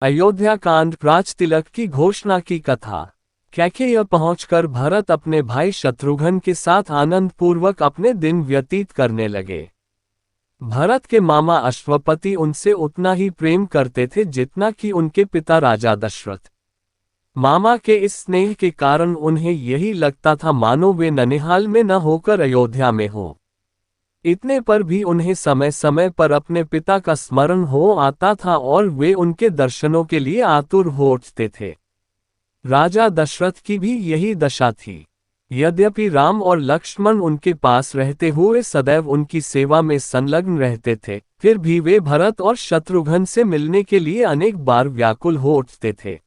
अयोध्या कांड। राजतिलक की घोषणा की कथा। कैकेय पहुंचकर भरत अपने भाई शत्रुघ्न के साथ आनंद पूर्वक अपने दिन व्यतीत करने लगे। भरत के मामा अश्वपति उनसे उतना ही प्रेम करते थे जितना कि उनके पिता राजा दशरथ। मामा के इस स्नेह के कारण उन्हें यही लगता था मानो वे ननिहाल में न होकर अयोध्या में हो। इतने पर भी उन्हें समय समय पर अपने पिता का स्मरण हो आता था और वे उनके दर्शनों के लिए आतुर हो उठते थे। राजा दशरथ की भी यही दशा थी। यद्यपि राम और लक्ष्मण उनके पास रहते हुए सदैव उनकी सेवा में संलग्न रहते थे, फिर भी वे भरत और शत्रुघ्न से मिलने के लिए अनेक बार व्याकुल हो उठते थे।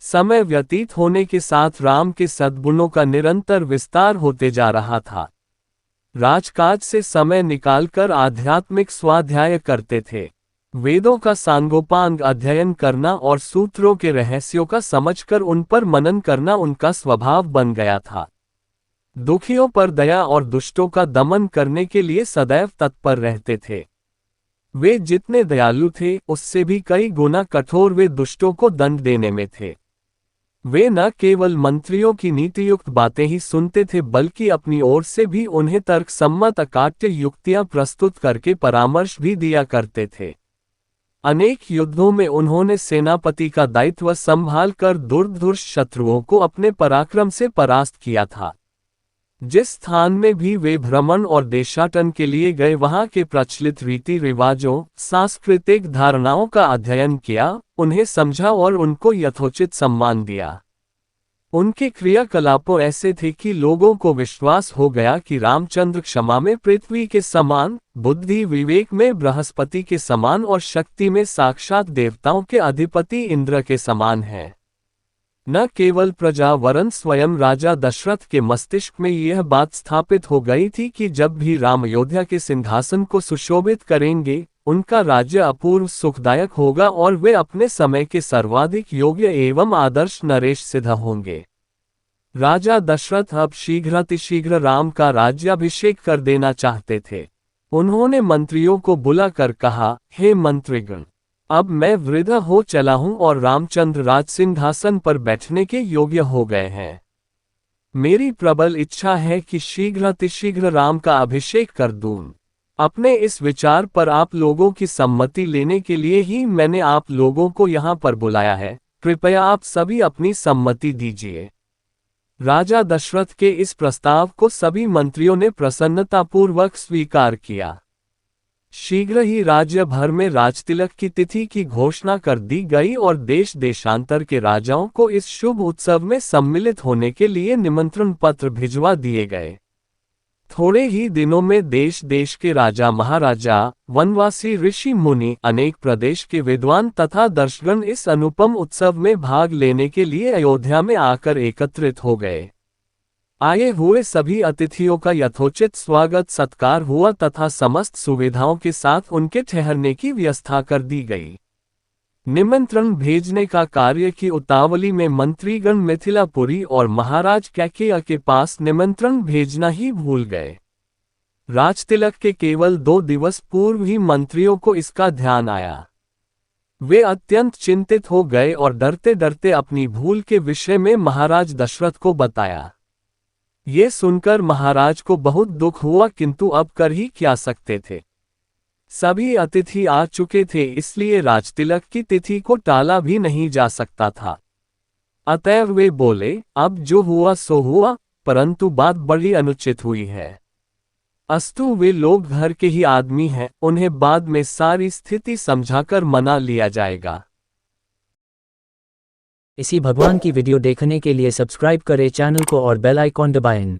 समय व्यतीत होने के साथ राम के सद्गुणों का निरंतर विस्तार होते जा रहा था। राजकाज से समय निकालकर आध्यात्मिक स्वाध्याय करते थे। वेदों का सांगोपांग अध्ययन करना और सूत्रों के रहस्यों का समझकर उन पर मनन करना उनका स्वभाव बन गया था। दुखियों पर दया और दुष्टों का दमन करने के लिए सदैव तत्पर रहते थे। वे जितने दयालु थे उससे भी कई गुना कठोर वे दुष्टों को दंड देने में थे। वे न केवल मंत्रियों की नीतियुक्त बातें ही सुनते थे बल्कि अपनी ओर से भी उन्हें तर्कसम्मत अकाट्य युक्तियां प्रस्तुत करके परामर्श भी दिया करते थे। अनेक युद्धों में उन्होंने सेनापति का दायित्व संभाल कर दुर्धर्ष शत्रुओं को अपने पराक्रम से परास्त किया था। जिस स्थान में भी वे भ्रमण और देशाटन के लिए गए वहां के प्रचलित रीति रिवाजों, सांस्कृतिक धारणाओं का अध्ययन किया, उन्हें समझा और उनको यथोचित सम्मान दिया। उनके क्रियाकलापों ऐसे थे कि लोगों को विश्वास हो गया कि रामचंद्र क्षमा में पृथ्वी के समान, बुद्धि विवेक में बृहस्पति के समान और शक्ति में साक्षात देवताओं के अधिपति इंद्र के समान है। न केवल प्रजा वरन स्वयं राजा दशरथ के मस्तिष्क में यह बात स्थापित हो गई थी कि जब भी राम अयोध्या के सिंहासन को सुशोभित करेंगे, उनका राज्य अपूर्व सुखदायक होगा और वे अपने समय के सर्वाधिक योग्य एवं आदर्श नरेश सिद्ध होंगे। राजा दशरथ अब शीघ्रातिशीघ्र राम का राज्याभिषेक कर देना चाहते थे। उन्होंने मंत्रियों को बुलाकर कहा, हे मंत्रीगण, अब मैं वृद्ध हो चला हूं और रामचंद्र राज सिंहासन पर बैठने के योग्य हो गए हैं। मेरी प्रबल इच्छा है कि शीघ्रातिशीघ्र राम का अभिषेक कर दूं। अपने इस विचार पर आप लोगों की सम्मति लेने के लिए ही मैंने आप लोगों को यहाँ पर बुलाया है। कृपया आप सभी अपनी सम्मति दीजिए। राजा दशरथ के इस प्रस्ताव को सभी मंत्रियों ने प्रसन्नतापूर्वक स्वीकार किया। शीघ्र ही राज्य भर में राजतिलक की तिथि की घोषणा कर दी गई और देश देशांतर के राजाओं को इस शुभ उत्सव में सम्मिलित होने के लिए निमंत्रण पत्र भिजवा दिए गए। थोड़े ही दिनों में देश देश के राजा महाराजा, वनवासी ऋषि मुनि, अनेक प्रदेश के विद्वान तथा दर्शकगण इस अनुपम उत्सव में भाग लेने के लिए अयोध्या में आकर एकत्रित हो गए। आए हुए सभी अतिथियों का यथोचित स्वागत सत्कार हुआ तथा समस्त सुविधाओं के साथ उनके ठहरने की व्यवस्था कर दी गई। निमंत्रण भेजने का कार्य की उतावली में मंत्रीगण मिथिलापुरी और महाराज कैकेय के पास निमंत्रण भेजना ही भूल गए। राजतिलक के केवल 2 दिवस पूर्व ही मंत्रियों को इसका ध्यान आया। वे अत्यंत चिंतित हो गए और डरते डरते अपनी भूल के विषय में महाराज दशरथ को बताया। ये सुनकर महाराज को बहुत दुख हुआ, किंतु अब कर ही क्या सकते थे। सभी अतिथि आ चुके थे, इसलिए राजतिलक की तिथि को टाला भी नहीं जा सकता था। अतएव वे बोले, अब जो हुआ सो हुआ, परंतु बात बड़ी अनुचित हुई है। अस्तु वे लोग घर के ही आदमी हैं, उन्हें बाद में सारी स्थिति समझाकर मना लिया जाएगा। इसी भगवान की वीडियो देखने के लिए सब्सक्राइब करें चैनल को और बेल आइकॉन दबाएं।